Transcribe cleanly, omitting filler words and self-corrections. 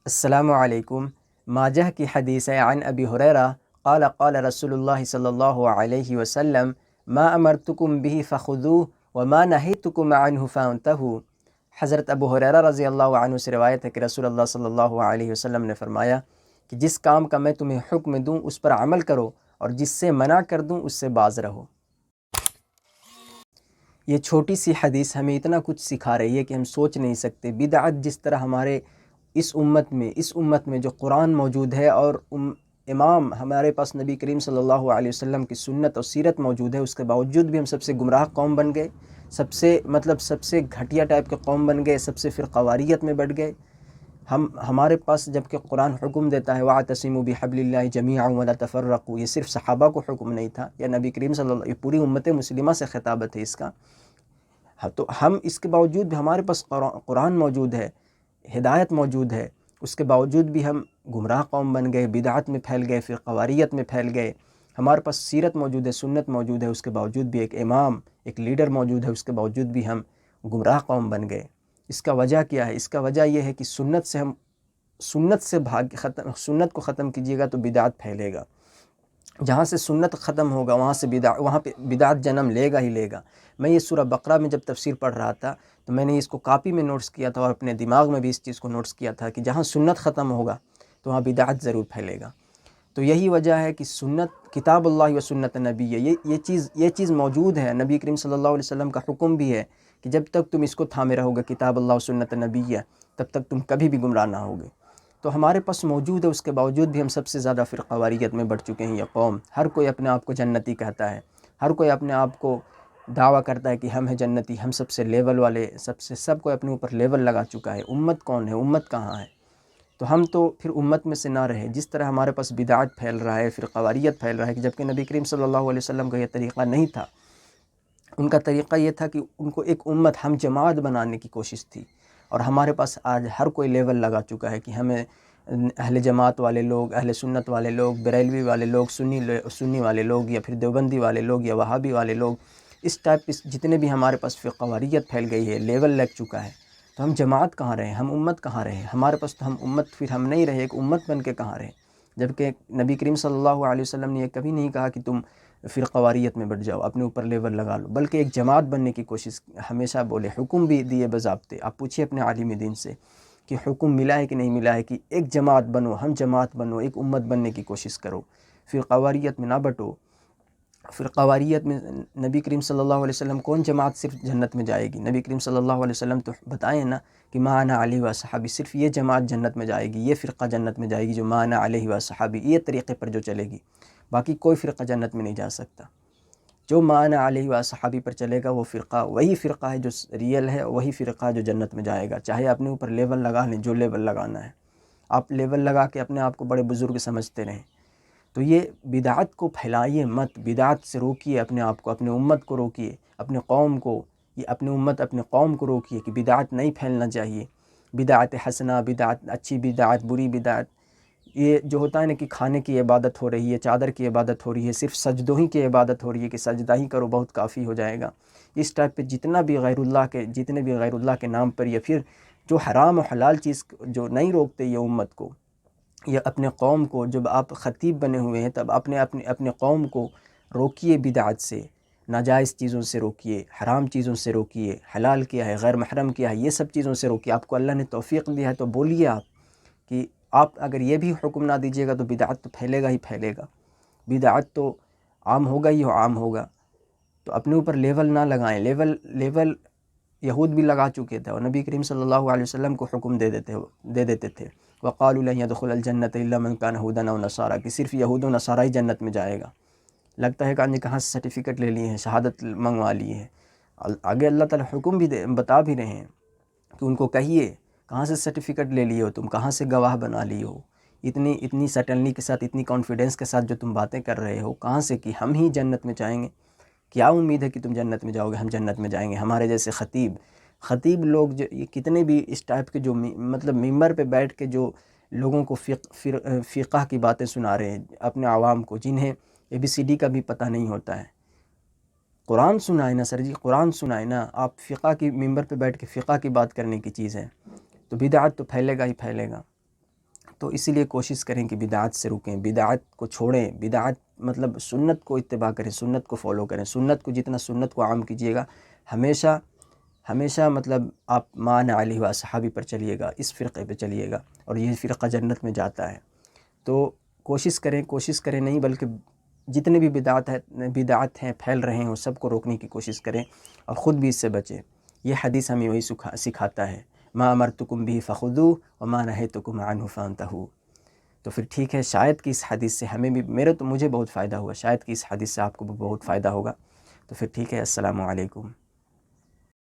السلام علیکم۔ ماجہ کی حدیث ہے عن ابی ہریرہ قال قال رسول اللہ صلی اللہ علیہ وسلم ما امرتکم به فخذوه وما نہیتکم عنہ فانتہوا۔ حضرت ابو ہریرہ رضی اللہ عنہ سے روایت ہے کہ رسول اللہ صلی اللہ علیہ وسلم نے فرمایا کہ جس کام کا میں تمہیں حکم دوں اس پر عمل کرو اور جس سے منع کر دوں اس سے باز رہو۔ یہ چھوٹی سی حدیث ہمیں اتنا کچھ سکھا رہی ہے کہ ہم سوچ نہیں سکتے۔ بدعت جس طرح ہمارے اس امت میں جو قرآن موجود ہے اور امام ہمارے پاس نبی کریم صلی اللہ علیہ وسلم کی سنت اور سیرت موجود ہے، اس کے باوجود بھی ہم سب سے گمراہ قوم بن گئے، سب سے گھٹیا ٹائپ کے قوم بن گئے، سب سے فرقہ واریت میں بڑھ گئے۔ ہمارے پاس جبکہ قرآن حکم دیتا ہے وَاعْتَصِمُوا بِحَبْلِ اللَّهِ جَمِيعًا وَلَا تَفَرَّقُوا، یہ صرف صحابہ کو حکم نہیں تھا، یا نبی کریم صلی اللہ علیہ وسلم، یہ پوری امت مسلمہ سے خطابت ہے اس کا۔ تو ہم اس کے باوجود بھی ہمارے پاس قرآن موجود ہے، ہدایت موجود ہے، اس کے باوجود بھی ہم گمراہ قوم بن گئے، بدعت میں پھیل گئے، فرقہ واریت میں پھیل گئے۔ ہمارے پاس سیرت موجود ہے، سنت موجود ہے، اس کے باوجود بھی ایک امام، ایک لیڈر موجود ہے، اس کے باوجود بھی ہم گمراہ قوم بن گئے۔ اس کا وجہ کیا ہے؟ اس کا وجہ یہ ہے کہ سنت کو ختم کیجیے گا تو بدعت پھیلے گا۔ جہاں سے سنت ختم ہوگا وہاں پہ بدعت جنم لے گا ہی لے گا۔ میں یہ سورہ بقرہ میں جب تفسیر پڑھ رہا تھا تو میں نے اس کو کاپی میں نوٹس کیا تھا اور اپنے دماغ میں بھی اس چیز کو نوٹس کیا تھا کہ جہاں سنت ختم ہوگا تو وہاں بدعت ضرور پھیلے گا۔ تو یہی وجہ ہے کہ سنت کتاب اللہ و سنت نبی ہے، یہ چیز موجود ہے۔ نبی کریم صلی اللہ علیہ وسلم کا حکم بھی ہے کہ جب تک تم اس کو تھامے رہو گے کتاب اللہ و سنت نبی ہے تب تک تم کبھی بھی گمراہ نہ ہوگے۔ تو ہمارے پاس موجود ہے، اس کے باوجود بھی ہم سب سے زیادہ فرقہ واریت میں بڑھ چکے ہیں۔ یہ قوم، ہر کوئی اپنے آپ کو جنتی کہتا ہے، ہر کوئی اپنے آپ کو دعویٰ کرتا ہے کہ ہم ہیں جنتی، ہم سب سے لیول والے، سب کوئی اپنے اوپر لیول لگا چکا ہے۔ امت کون ہے؟ امت کہاں ہے؟ تو ہم تو پھر امت میں سے نہ رہے۔ جس طرح ہمارے پاس بدعت پھیل رہا ہے، فرقہ واریت پھیل رہا ہے، کہ جبکہ نبی کریم صلی اللہ علیہ وسلم کا یہ طریقہ نہیں تھا۔ ان کا طریقہ یہ تھا کہ ان کو ایک امت، ہم جماعت بنانے کی کوشش تھی، اور ہمارے پاس آج ہر کوئی لیول لگا چکا ہے کہ ہمیں اہل جماعت والے لوگ، اہل سنت والے لوگ، بریلوی والے لوگ، سنی والے لوگ، یا پھر دیوبندی والے لوگ، یا وہابی والے لوگ، اس ٹائپ جتنے بھی ہمارے پاس فرقہ واریت پھیل گئی ہے، لیول لگ چکا ہے۔ تو ہم جماعت کہاں رہے؟ ہم امت کہاں رہے؟ ہمارے پاس تو ہم امت پھر ہم نہیں رہے، ایک امت بن کے کہاں رہے؟ جبکہ نبی کریم صلی اللہ علیہ وسلم نے یہ کبھی نہیں کہا کہ تم فرقہ واریت میں بڑھ جاؤ، اپنے اوپر لیول لگا لو، بلکہ ایک جماعت بننے کی کوشش ہمیشہ بولے۔ حکم بھی دیے باضابطے، آپ پوچھیے اپنے عالم دین سے کہ حکم ملا ہے کہ نہیں ملا ہے کہ ایک جماعت بنو، ہم جماعت بنو، ایک امت بننے کی کوشش کرو، فرقہ واریت میں نہ بٹو۔ فرقہ واریت میں نبی کریم صلی اللہ علیہ وسلم کون جماعت صرف جنت میں جائے گی؟ نبی کریم صلی اللہ علیہ وسلم تو بتائیں نا کہ ما انا علیہ و صحابی، صرف یہ جماعت جنت میں جائے گی، یہ فرقہ جنت میں جائے گی جو ما انا علیہ و صحابی، یہ طریقے پر جو چلے گی، باقی کوئی فرقہ جنت میں نہیں جا سکتا۔ جو ما انا علیہ و صحابی پر چلے گا وہ فرقہ، وہی فرقہ ہے جو ریئل ہے، وہی فرقہ ہے جو جنت میں جائے گا، چاہے اپنے اوپر لیول لگا لیں جو لیول لگانا ہے۔ آپ لیول لگا کے اپنے آپ کو بڑے بزرگ سمجھتے رہیں۔ تو یہ بدعت کو پھیلائیے مت، بدعت سے روکیے اپنے آپ کو، اپنے امت کو روکیے، اپنے قوم کو، یہ اپنے امت اپنے قوم کو روکیے کہ بدعت نہیں پھیلنا چاہیے۔ بدعت حسنہ، بدعت اچھی، بدعت بری، بدعت یہ جو ہوتا ہے نا کہ کھانے کی عبادت ہو رہی ہے، چادر کی عبادت ہو رہی ہے، صرف سجدوں ہی کی عبادت ہو رہی ہے کہ سجدہ ہی کرو بہت کافی ہو جائے گا۔ اس ٹائپ پہ جتنے بھی غیر اللہ کے نام پر، یا پھر جو حرام و حلال چیز جو نہیں روکتے یہ امت کو یا اپنے قوم کو، جب آپ خطیب بنے ہوئے ہیں تب اپنے قوم کو روکیے بدعت سے، ناجائز چیزوں سے روکیے، حرام چیزوں سے روکیے، حلال کیا ہے، غیر محرم کیا ہے، یہ سب چیزوں سے روکیے۔ آپ کو اللہ نے توفیق دیا ہے تو بولیے آپ کہ آپ اگر یہ بھی حکم نہ دیجیے گا تو بدعت تو پھیلے گا ہی پھیلے گا، بدعت تو عام ہوگا ہی عام ہوگا۔ تو اپنے اوپر لیول نہ لگائیں، لیول یہود بھی لگا چکے تھے اور نبی کریم صلی اللہ علیہ وسلم کو حکم دے دیتے تھے وقالوا لن يدخل الجنة الا من كان هودا او نصارى، کہ صرف یہود و نصارہ ہی جنت میں جائے گا۔ لگتا ہے کہ کہاں سے سرٹیفکیٹ لے لیے ہیں، شہادت منگوا لیے ہیں۔ آگے اللہ تعالیٰ حکم بھی بتا بھی رہے ہیں کہ ان کو کہیے کہاں سے سرٹیفکیٹ لے لیے ہو تم، کہاں سے گواہ بنا لیے ہو، اتنی سٹنلی کے ساتھ، اتنی کانفیڈنس کے ساتھ جو تم باتیں کر رہے ہو، کہاں سے کہ ہم ہی جنت میں جائیں گے؟ کیا امید ہے کہ تم جنت میں جاؤ گے؟ ہم جنت میں جائیں گے۔ ہمارے جیسے خطیب لوگ جو یہ کتنے بھی اس ٹائپ کے جو مطلب ممبر پہ بیٹھ کے جو لوگوں کو فقہ کی باتیں سنا رہے ہیں اپنے عوام کو، جنہیں ABCD کا بھی پتہ نہیں ہوتا ہے۔ قرآن سنائے نا سر جی، قرآن سنائے نا۔ آپ فقہ کی ممبر پہ بیٹھ کے فقہ کی بات کرنے کی چیز ہے، تو بدعت تو پھیلے گا ہی پھیلے گا۔ تو اسی لیے کوشش کریں کہ بدعت سے رکیں، بدعت کو چھوڑیں، بدعت مطلب سنت کو اتباع کریں، سنت کو فالو کریں، سنت کو جتنا سنت کو عام کیجیے گا، ہمیشہ ہمیشہ مطلب آپ مان علی و اصحابی پر چلیے گا، اس فرقے پہ چلیے گا، اور یہ فرقہ جنت میں جاتا ہے۔ تو کوشش کریں نہیں بلکہ جتنے بھی بدعت ہیں پھیل رہے ہیں وہ سب کو روکنے کی کوشش کریں، اور خود بھی اس سے بچیں۔ یہ حدیث ہمیں وہی سکھاتا ہے، ما امرتکم بھی فخذوہ وما نہیتکم عنہ فانتہوا۔ تو پھر ٹھیک ہے، شاید کہ اس حدیث سے ہمیں بھی مجھے بہت فائدہ ہوا، شاید کہ اس حدیث سے آپ کو بھی بہت فائدہ ہوگا۔ تو پھر ٹھیک ہے، السلام علیکم۔